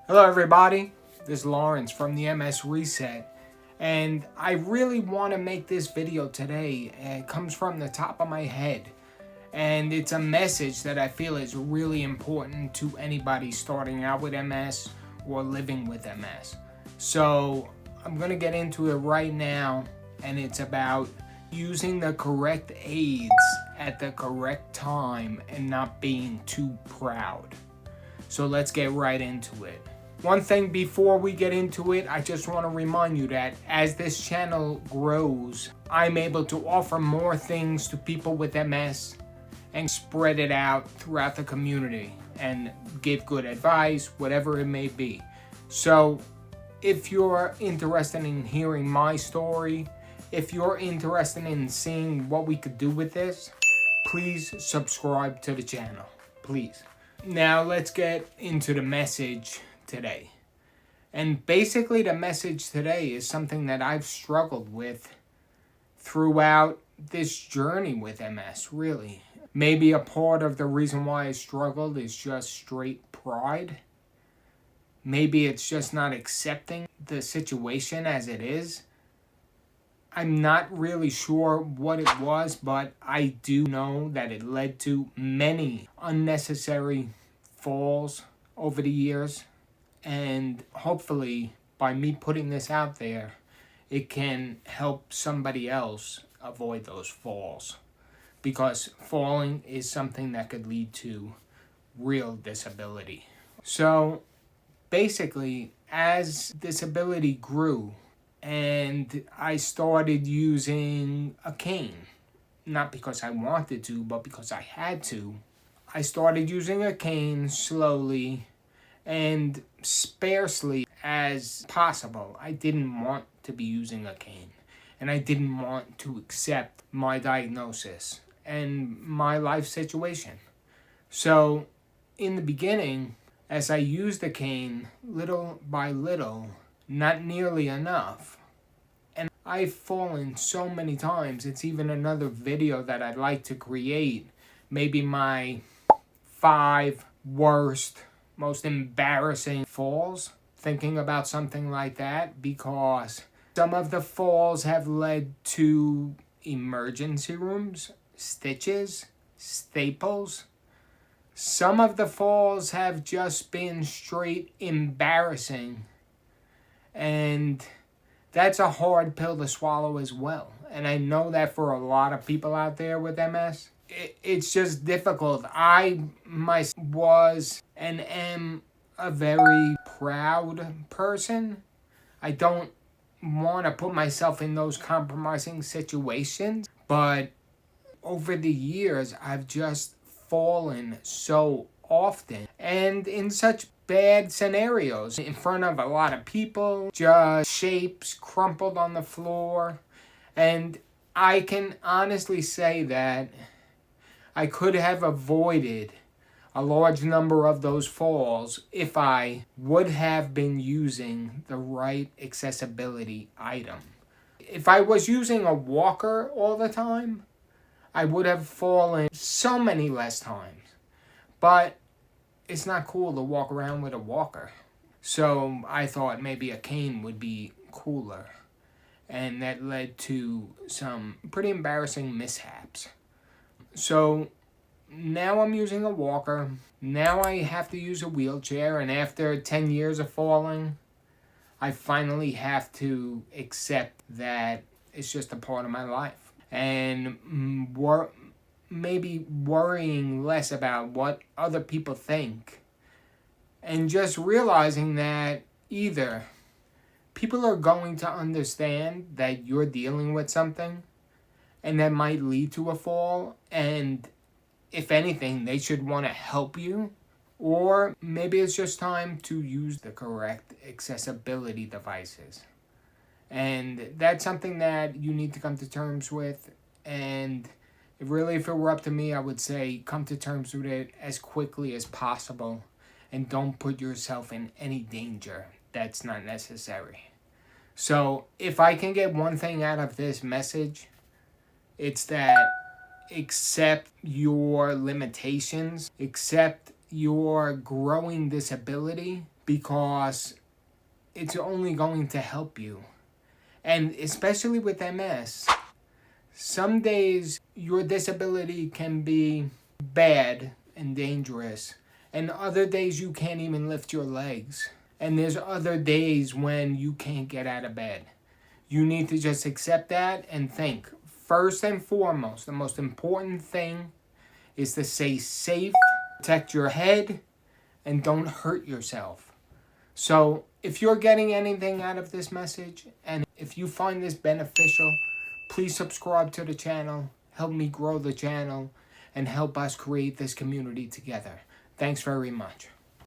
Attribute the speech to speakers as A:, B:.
A: Hello everybody, this is Lawrence from the MS Reset, and I really want to make this video today. It comes from the top of my head, and it's a message that I feel is really important to anybody starting out with MS or living with MS. So I'm going to get into it right now, and it's about using the correct aids at the correct time and not being too proud. So let's get right into it. One thing before we get into it, I just want to remind you that as this channel grows, I'm able to offer more things to people with MS and spread it out throughout the community and give good advice, whatever it may be. So if you're interested in hearing my story, if you're interested in seeing what we could do with this, please subscribe to the channel, please. Now let's get into the message today. And basically the message today is something that I've struggled with throughout this journey with MS, really. Maybe a part of the reason why I struggled is just straight pride. Maybe it's just not accepting the situation as it is. I'm not really sure what it was, but I do know that it led to many unnecessary falls over the years. And hopefully, by me putting this out there, it can help somebody else avoid those falls. Because falling is something that could lead to real disability. So, basically, as disability grew, and I started using a cane, not because I wanted to, but because I had to, I started using a cane slowly and sparsely as possible. I didn't want to be using a cane, and I didn't want to accept my diagnosis and my life situation. So in the beginning, as I used the cane little by little, not nearly enough, and I've fallen so many times. It's even another video that I'd like to create, maybe my 5 worst, most embarrassing falls, thinking about something like that, because some of the falls have led to emergency rooms, stitches, staples. Some of the falls have just been straight embarrassing, and that's a hard pill to swallow as well. And I know that for a lot of people out there with MS, it's just difficult. I myself was and am a very proud person. I don't want to put myself in those compromising situations, but over the years, I've just fallen so often and in such bad scenarios in front of a lot of people, just shapes crumpled on the floor. And I can honestly say that I could have avoided a large number of those falls if I would have been using the right accessibility item. If I was using a walker all the time, I would have fallen so many less times. But it's not cool to walk around with a walker. So I thought maybe a cane would be cooler. And that led to some pretty embarrassing mishaps. So now I'm using a walker. Now I have to use a wheelchair. And after 10 years of falling, I finally have to accept that it's just a part of my life. And maybe worrying less about what other people think. And just realizing that either people are going to understand that you're dealing with something and that might lead to a fall, and if anything, they should want to help you, or maybe it's just time to use the correct accessibility devices. And that's something that you need to come to terms with. And really, if it were up to me, I would say come to terms with it as quickly as possible and don't put yourself in any danger that's not necessary. So if I can get one thing out of this message, it's that accept your limitations, accept your growing disability, because it's only going to help you. And especially with MS, some days your disability can be bad and dangerous, and other days you can't even lift your legs. And there's other days when you can't get out of bed. You need to just accept that and think. First and foremost, the most important thing is to stay safe, protect your head, and don't hurt yourself. So if you're getting anything out of this message, and if you find this beneficial, please subscribe to the channel, help me grow the channel, and help us create this community together. Thanks very much.